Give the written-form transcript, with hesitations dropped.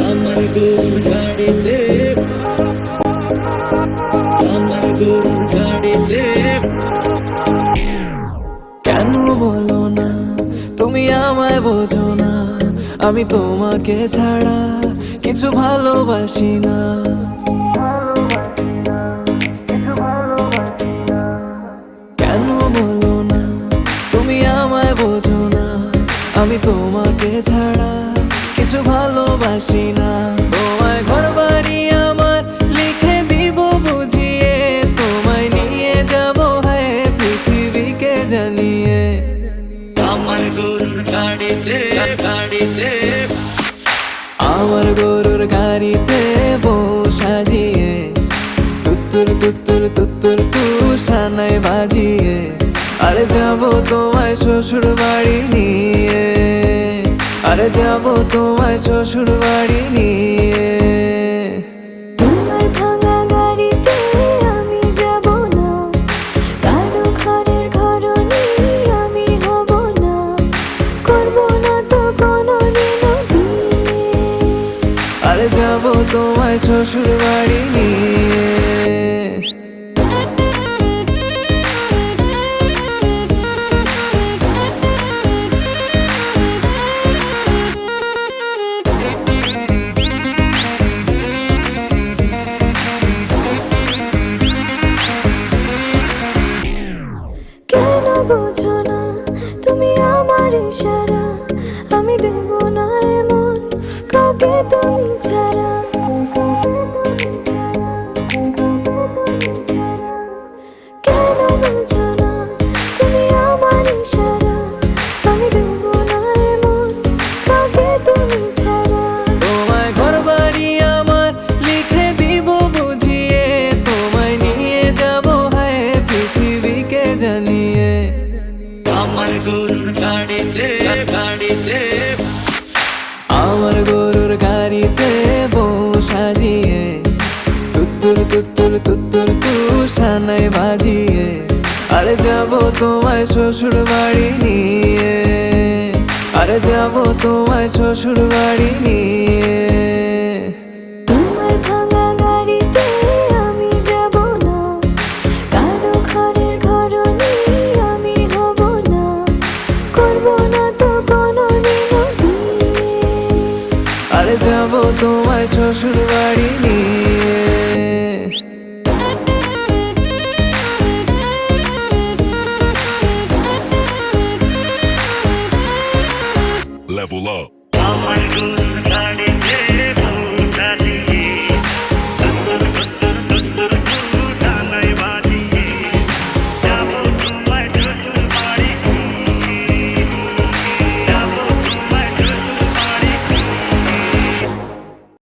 আমার গরুর গাড়িতে আমার গরুর গাড়িতে কেন বলো না তুমি আমায় বোঝো না, আমি তোমাকে ছাড়া কিছু ভালোবাসি না। কেন বলো না তুমি আমায় বোঝো না, আমি তোমাকে ছাড়া কিছু ভালোবাসি না। তোমায় ঘর বাড়ি আমার লিখে দিব বুঝিয়ে, তোমায় নিয়ে যাব হ্যাঁ পৃথিবীকে জানিয়ে। আমার গরুর গাড়িতে গাড়িতে আমার গরুর গাড়িতে বউ সাজিয়ে, তুত্তুর তুত্তুর তুত্তুর তু সানাই বাজিয়ে, আরে যাবো তোমায় শ্বশুর বাড়ি নিয়ে, আরে যাবো তোমায় শ্বশুর বাড়ি নিয়ে। তোমার ভাঙা গাড়িতে আমি যাব না, কারো ঘরের ঘরনি আমি হব না, করব না তো কোনোদিনও বিয়ে। আরে যাবো তোমায় শ্বশুর বাড়ি নিয়ে। কেন বোঝো না তুমি আমার ইশারা, আমি দেব না এমন কাউকে তুমি ছাড়া। কেন বোঝো না তুমি আমার ইশারা, আমি দেব না এমন কাউকে তুমি ছাড়া। তোমায় ঘর বাড়ি আমার লিখে দিব বুঝিয়ে, তোমায় নিয়ে যাব হ্যাঁ পৃথিবীকে জানিয়ে। আমার গরুর গাড়িতে গাড়িতে আমার গরুর গাড়িতে বউ সাজিয়ে, তুত্তুর তুত্তুর তুত্তুর তু সানাই বাজিয়ে, আরে যাবো তোমায় শ্বশুর বাড়ি নিয়ে, আরে যাবো তোমায় শ্বশুর বাড়ি নিয়ে। তোমার ভাঙা গাড়িতে আমি যাব না, কারো ঘরের ঘরনি আমি হব না, করব না তো কোনোদিনও বিয়ে। আরে যাবো তোমায় শ্বশুর বাড়ি নিয়ে। Level up. আমার গরুর গাড়িতে